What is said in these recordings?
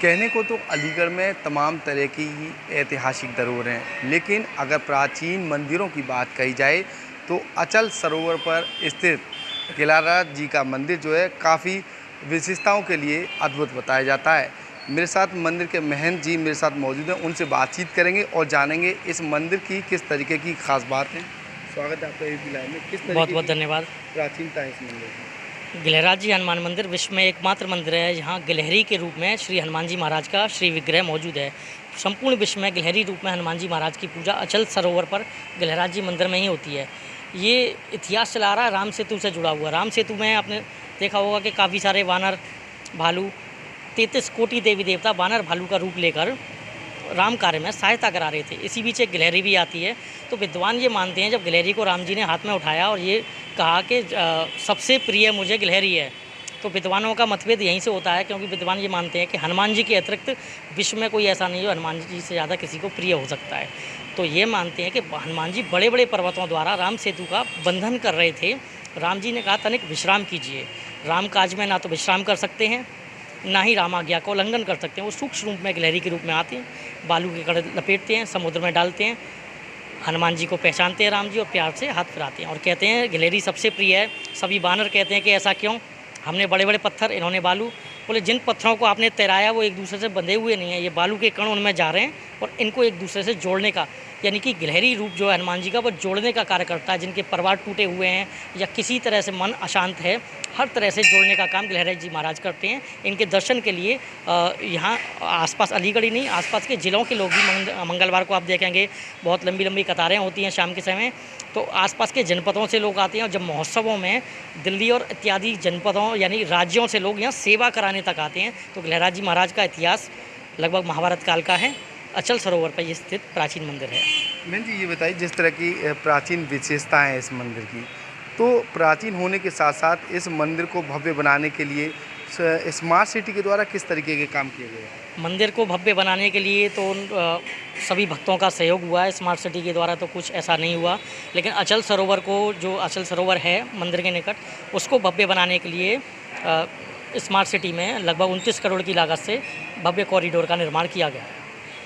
कहने को तो अलीगढ़ में तमाम तरह की ऐतिहासिक धरोहरें हैं, लेकिन अगर प्राचीन मंदिरों की बात कही जाए तो अचल सरोवर पर स्थित किलाराज जी का मंदिर जो है काफ़ी विशेषताओं के लिए अद्भुत बताया जाता है। मेरे साथ मंदिर के महंत जी मेरे साथ मौजूद हैं, उनसे बातचीत करेंगे और जानेंगे इस मंदिर की किस तरीके की खास बात है। स्वागत है आपका एबीपी लाइव में। किस तरीके बहुत बहुत धन्यवाद। प्राचीनता है इस मंदिर की? गिलहराज जी हनुमान मंदिर विश्व में एकमात्र मंदिर है जहाँ गिलहरी के रूप में श्री हनुमान जी महाराज का श्री विग्रह मौजूद है। संपूर्ण विश्व में गिलहरी रूप में हनुमान जी महाराज की पूजा अचल सरोवर पर गिलहराज जी मंदिर में ही होती है। ये इतिहास चला रहा है राम सेतु से जुड़ा हुआ। राम सेतु में आपने देखा होगा कि काफ़ी सारे वानर भालू 33 कोटि देवी देवता वानर भालू का रूप लेकर राम कार्य में सहायता करा रहे थे। इसी बीच एक गिलहरी भी आती है। तो विद्वान ये मानते हैं जब गिलहरी को राम जी ने हाथ में उठाया और ये कहा कि सबसे प्रिय मुझे गिलहरी है, तो विद्वानों का मतभेद यहीं से होता है, क्योंकि विद्वान ये मानते हैं कि हनुमान जी के अतिरिक्त विश्व में कोई ऐसा नहीं जो हनुमान जी से ज़्यादा किसी को प्रिय हो सकता है। तो ये मानते हैं कि हनुमान जी बड़े बड़े पर्वतों द्वारा राम सेतु का बंधन कर रहे थे। राम जी ने कहा तनिक विश्राम कीजिए। राम काज में ना तो विश्राम कर सकते हैं, ना ही राम आज्ञा का उल्लंघन कर सकते हैं। वो सूक्ष्म रूप में गिलहरी के रूप में आते हैं, बालू के कड़े लपेटते हैं, समुद्र में डालते हैं। हनुमान जी को पहचानते हैं राम जी और प्यार से हाथ फिराते हैं और कहते हैं गिलहरी सबसे प्रिय है। सभी बानर कहते हैं कि ऐसा क्यों, हमने बड़े बड़े पत्थर, इन्होंने बालू। बोले जिन पत्थरों को आपने तैराया वो एक दूसरे से बंधे हुए नहीं है, ये बालू के कण उनमें जा रहे हैं और इनको एक दूसरे से जोड़ने का, यानी कि गिलहरी रूप जो है हनुमान जी का वो जोड़ने का कार्य करता है। जिनके परिवार टूटे हुए हैं या किसी तरह से मन अशांत है, हर तरह से जोड़ने का काम गिलहराज जी महाराज करते हैं। इनके दर्शन के लिए यहाँ आसपास अलीगढ़ ही नहीं, आसपास के ज़िलों के लोग भी मंगलवार को आप देखेंगे बहुत लंबी लंबी कतारें होती हैं शाम के समय। तो आसपास के जनपदों से लोग आते हैं और जब महोत्सवों में दिल्ली और इत्यादि जनपदों यानी राज्यों से लोग यहाँ सेवा कराने तक आते हैं। तो गिलहराज जी महाराज का इतिहास लगभग महाभारत काल का है। अचल सरोवर पर ये स्थित प्राचीन मंदिर है। मैंने जी ये बताइए, जिस तरह की प्राचीन विशेषताएं हैं इस मंदिर की, तो प्राचीन होने के साथ साथ इस मंदिर को भव्य बनाने के लिए स्मार्ट सिटी के द्वारा किस तरीके के काम किए गए हैं? मंदिर को भव्य बनाने के लिए तो सभी भक्तों का सहयोग हुआ है। स्मार्ट सिटी के द्वारा तो कुछ ऐसा नहीं हुआ, लेकिन अचल सरोवर को, जो अचल सरोवर है मंदिर के निकट, उसको भव्य बनाने के लिए स्मार्ट सिटी में लगभग 29 करोड़ की लागत से भव्य कॉरिडोर का निर्माण किया गया है।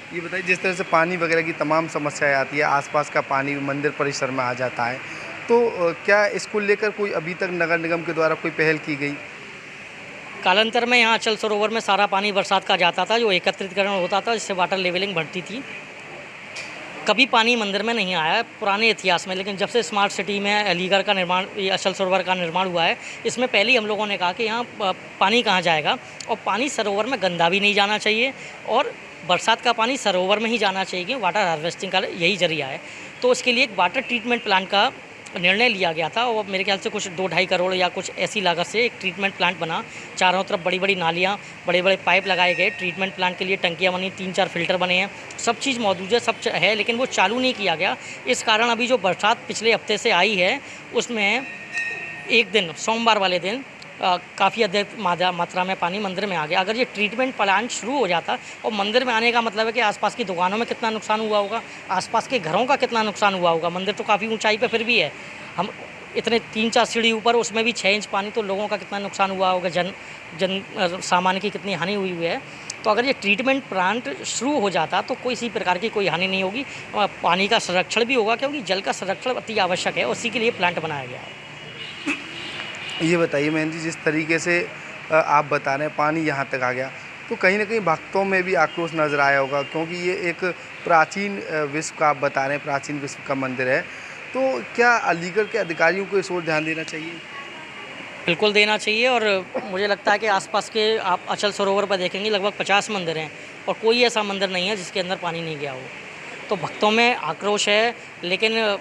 ये बताइए, जिस तरह से पानी वगैरह की तमाम समस्याएं आती है, आसपास का पानी मंदिर परिसर में आ जाता है, तो क्या इसको लेकर कोई अभी तक नगर निगम के द्वारा कोई पहल की गई? कालांतर में यहाँ अचल सरोवर में सारा पानी बरसात का जाता था, जो एकत्रितकरण होता था, जिससे वाटर लेवलिंग बढ़ती थी। कभी पानी मंदिर में नहीं आया पुराने इतिहास में, लेकिन जब से स्मार्ट सिटी में अलीगढ़ का निर्माण, ये अचल सरोवर का निर्माण हुआ है, इसमें पहले ही हम लोगों ने कहा कि यहाँ पानी कहाँ जाएगा, और पानी सरोवर में गंदा भी नहीं जाना चाहिए और बरसात का पानी सरोवर में ही जाना चाहिए। वाटर हार्वेस्टिंग का यही जरिया है। तो उसके लिए एक वाटर ट्रीटमेंट प्लांट का निर्णय लिया गया था और मेरे ख्याल से कुछ 2-2.5 करोड़ या कुछ ऐसी लागत से एक ट्रीटमेंट प्लांट बना। चारों तरफ बड़ी बड़ी नालियाँ, बड़े बड़े पाइप लगाए गए। ट्रीटमेंट प्लांट के लिए टंकियाँ बनी, 3-4 फिल्टर बने हैं, सब चीज़ मौजूद है, सब है, लेकिन वो चालू नहीं किया गया। इस कारण अभी जो बरसात पिछले हफ्ते से आई है उसमें एक दिन, सोमवार वाले दिन, काफ़ी अधिक मात्रा में पानी मंदिर में आ गया। अगर ये ट्रीटमेंट प्लांट शुरू हो जाता, और मंदिर में आने का मतलब है कि आसपास की दुकानों में कितना नुकसान हुआ होगा, आसपास के घरों का कितना नुकसान हुआ होगा। मंदिर तो काफ़ी ऊंचाई पे फिर भी है, हम इतने 3-4 सीढ़ी ऊपर, उसमें भी 6 इंच पानी, तो लोगों का कितना नुकसान हुआ होगा, जन सामान की कितनी हानि हुई है। तो अगर ये ट्रीटमेंट प्लांट शुरू हो जाता तो कोई इसी प्रकार की कोई हानि नहीं होगी। पानी का संरक्षण भी होगा, क्योंकि जल का संरक्षण अति आवश्यक है, उसी के लिए प्लांट बनाया गया है। ये बताइए मैन जी, जिस तरीके से आप बता रहे हैं पानी यहाँ तक आ गया, तो कहीं ना कहीं भक्तों में भी आक्रोश नज़र आया होगा, क्योंकि ये एक प्राचीन विश्व का, आप बता रहे हैं प्राचीन विश्व का मंदिर है। तो क्या अलीगढ़ के अधिकारियों को इस ओर ध्यान देना चाहिए? बिल्कुल देना चाहिए। और मुझे लगता है कि आसपास के आप अचल सरोवर पर देखेंगे लगभग 50 मंदिर हैं और कोई ऐसा मंदिर नहीं है जिसके अंदर पानी नहीं गया हो। तो भक्तों में आक्रोश है, लेकिन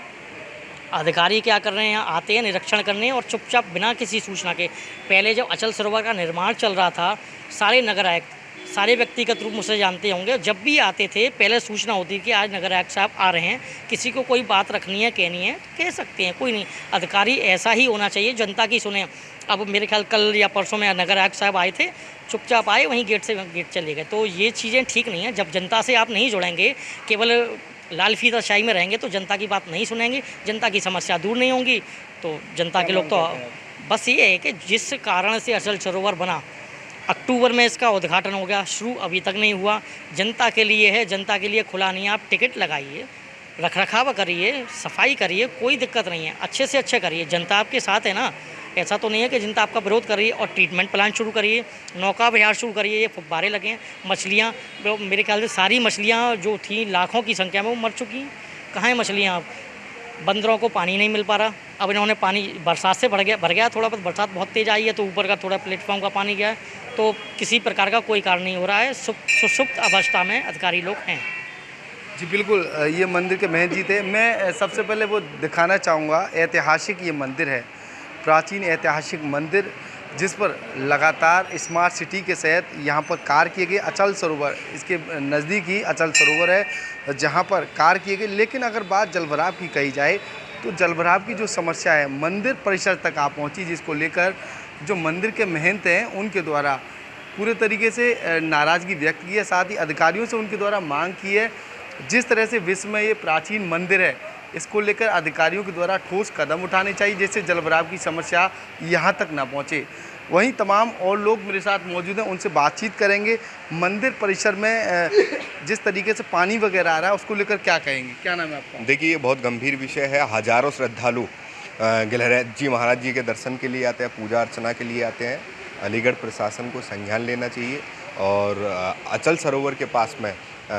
अधिकारी क्या कर रहे हैं, यहाँ आते हैं निरीक्षण करने और चुपचाप बिना किसी सूचना के। पहले जब अचल सरोवर का निर्माण चल रहा था, सारे नगर आयुक्त, सारे व्यक्तिगत रूप मुझसे जानते होंगे, जब भी आते थे पहले सूचना होती कि आज नगर आयुक्त साहब आ रहे हैं, किसी को कोई बात रखनी है, कहनी है, कह सकते हैं, कोई नहीं। अधिकारी ऐसा ही होना चाहिए, जनता की सुने। अब मेरे ख्याल कल या परसों में नगर आयुक्त साहब आए थे, चुपचाप आए, वहीं गेट से गेट चले गए। तो ये चीज़ें ठीक नहीं है। जब जनता से आप नहीं जुड़ेंगे, केवल लाल फीताशाही में रहेंगे, तो जनता की बात नहीं सुनेंगे, जनता की समस्या दूर नहीं होंगी। तो जनता के लोग तो बस ये है कि जिस कारण से अचल सरोवर बना, अक्टूबर में इसका उद्घाटन हो गया, शुरू अभी तक नहीं हुआ। जनता के लिए है, जनता के लिए खुला नहीं है। आप टिकट लगाइए, रखरखाव करिए, सफाई करिए, कोई दिक्कत नहीं है, अच्छे से अच्छे करिए। जनता आपके साथ है ना, ऐसा तो नहीं है कि जनता आपका विरोध कर रही है। और ट्रीटमेंट प्लांट शुरू करिए, नौका विहार शुरू करिए, ये फुब्बारे लगे हैं, मछलियाँ मेरे ख्याल से सारी मछलियाँ जो थी लाखों की संख्या में वो मर चुकी हैं। कहाँ है मछलियाँ? बंदरों को पानी नहीं मिल पा रहा। अब इन्होंने पानी बरसात से भर गया थोड़ा बहुत, बरसात बहुत तेज़ आई है तो ऊपर का थोड़ा प्लेटफॉर्म का पानी गया है, तो किसी प्रकार का कोई कार्य नहीं हो रहा है। सुषुप्त अवस्था में अधिकारी लोग हैं। जी बिल्कुल, ये मंदिर के महंत जी थे। मैं सबसे पहले वो दिखाना चाहूँगा, ऐतिहासिक ये मंदिर है, प्राचीन ऐतिहासिक मंदिर, जिस पर लगातार स्मार्ट सिटी के तहत यहाँ पर कार्य किए गए। अचल सरोवर, इसके नज़दीक ही अचल सरोवर है जहाँ पर कार्य किए गए। लेकिन अगर बात जलभराव की कही जाए तो जलभराव की जो समस्या है मंदिर परिसर तक आ पहुँची, जिसको लेकर जो मंदिर के महंत हैं उनके द्वारा पूरे तरीके से नाराज़गी व्यक्त की है। साथ ही अधिकारियों से उनके द्वारा मांग की है, जिस तरह से विश्व में ये प्राचीन मंदिर है, इसको लेकर अधिकारियों के द्वारा ठोस कदम उठाने चाहिए, जिससे जलभराव की समस्या यहाँ तक ना पहुँचे। वहीं तमाम और लोग मेरे साथ मौजूद हैं, उनसे बातचीत करेंगे। मंदिर परिसर में जिस तरीके से पानी वगैरह आ रहा है उसको लेकर क्या कहेंगे? क्या नाम है आपका? देखिए, ये बहुत गंभीर विषय है। हजारों श्रद्धालु गिलहरी जी महाराज जी के दर्शन के लिए आते हैं, पूजा अर्चना के लिए आते हैं। अलीगढ़ प्रशासन को संज्ञान लेना चाहिए। और अचल सरोवर के पास में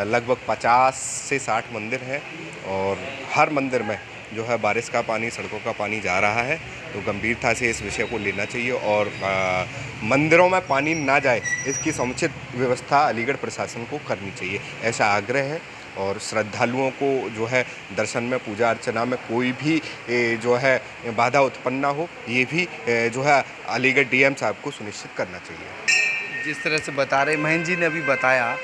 लगभग 50 से 60 मंदिर हैं और हर मंदिर में जो है बारिश का पानी, सड़कों का पानी जा रहा है, तो गंभीरता से इस विषय को लेना चाहिए और मंदिरों में पानी ना जाए इसकी समुचित व्यवस्था अलीगढ़ प्रशासन को करनी चाहिए, ऐसा आग्रह है। और श्रद्धालुओं को जो है दर्शन में, पूजा अर्चना में कोई भी जो है बाधा उत्पन्न ना हो, ये भी जो है अलीगढ़ डीएम साहब को सुनिश्चित करना चाहिए। जिस तरह से बता रहे महेंद्र जी ने अभी बताया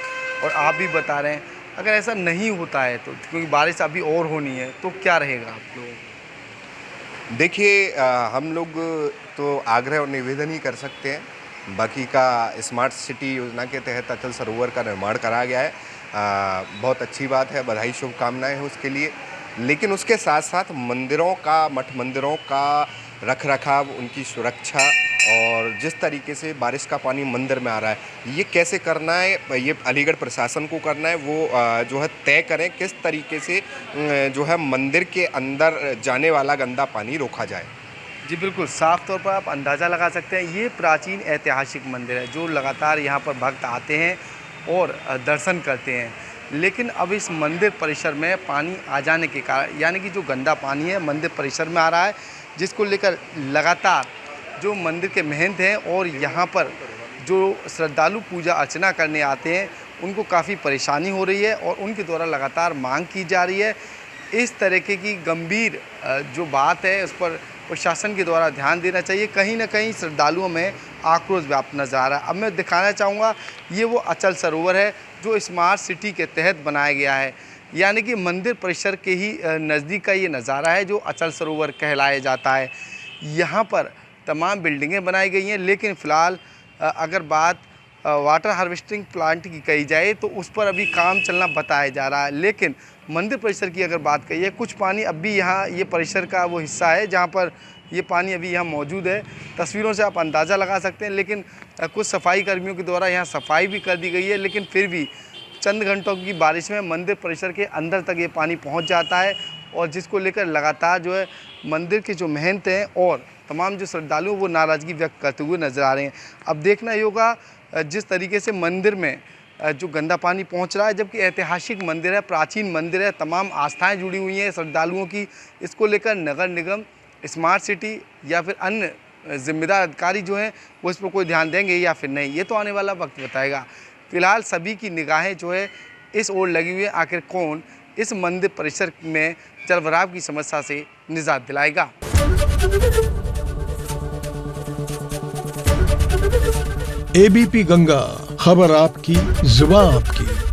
और आप भी बता रहे हैं, अगर ऐसा नहीं होता है तो, क्योंकि बारिश अभी और होनी है, तो क्या रहेगा आप लोग? देखिए, हम लोग तो आग्रह और निवेदन ही कर सकते हैं। बाकी का स्मार्ट सिटी योजना के तहत अचल सरोवर का निर्माण करा गया है, बहुत अच्छी बात है, बधाई शुभकामनाएं हैं उसके लिए। लेकिन उसके साथ साथ मंदिरों का, मठ मंदिरों का रखरखाव, उनकी सुरक्षा और जिस तरीके से बारिश का पानी मंदिर में आ रहा है, ये कैसे करना है, ये अलीगढ़ प्रशासन को करना है। वो जो है तय करें किस तरीके से जो है मंदिर के अंदर जाने वाला गंदा पानी रोका जाए। जी बिल्कुल, साफ तौर पर आप अंदाज़ा लगा सकते हैं, ये प्राचीन ऐतिहासिक मंदिर है जो लगातार यहाँ पर भक्त आते हैं और दर्शन करते हैं। लेकिन अब इस मंदिर परिसर में पानी आ जाने के कारण, यानी कि जो गंदा पानी है मंदिर परिसर में आ रहा है, जिसको लेकर लगातार जो मंदिर के महंत हैं और यहाँ पर जो श्रद्धालु पूजा अर्चना करने आते हैं उनको काफ़ी परेशानी हो रही है और उनके द्वारा लगातार मांग की जा रही है। इस तरीके की गंभीर जो बात है उस पर प्रशासन के द्वारा ध्यान देना चाहिए। कहीं ना कहीं श्रद्धालुओं में आक्रोश व्याप्त नजर आ रहा है। अब मैं दिखाना चाहूँगा, ये वो अचल सरोवर है जो स्मार्ट सिटी के तहत बनाया गया है, यानी कि मंदिर परिसर के ही नज़दीक का ये नज़ारा है जो अचल सरोवर कहलाया जाता है। यहाँ पर तमाम बिल्डिंगें बनाई गई हैं, लेकिन फ़िलहाल अगर बात वाटर हार्वेस्टिंग प्लांट की कही जाए तो उस पर अभी काम चलना बताया जा रहा है। लेकिन मंदिर परिसर की अगर बात कही है, कुछ पानी अब भी यहाँ ये परिसर का वो हिस्सा है जहाँ पर ये पानी अभी यहाँ मौजूद है। तस्वीरों से आप अंदाज़ा लगा सकते हैं। लेकिन कुछ सफाई कर्मियों के द्वारा यहाँ सफाई भी कर दी गई है, लेकिन फिर भी चंद घंटों की बारिश में मंदिर परिसर के अंदर तक ये पानी पहुँच जाता है, और जिसको लेकर लगातार जो है मंदिर के जो महंत हैं और तमाम जो श्रद्धालु वो नाराज़गी व्यक्त करते हुए नज़र आ रहे हैं। अब देखना ही होगा जिस तरीके से मंदिर में जो गंदा पानी पहुंच रहा है, जबकि ऐतिहासिक मंदिर है, प्राचीन मंदिर है, तमाम आस्थाएं जुड़ी हुई हैं श्रद्धालुओं की। इसको लेकर नगर निगम, स्मार्ट सिटी या फिर अन्य जिम्मेदार अधिकारी जो हैं वो इस पर कोई ध्यान देंगे या फिर नहीं, ये तो आने वाला वक्त बताएगा। फ़िलहाल सभी की निगाहें जो है इस ओर लगी हुई है, आखिर कौन इस मंदिर परिसर में जलभराव की समस्या से निजात दिलाएगा। एबीपी गंगा, खबर आपकी, जुबान आपकी।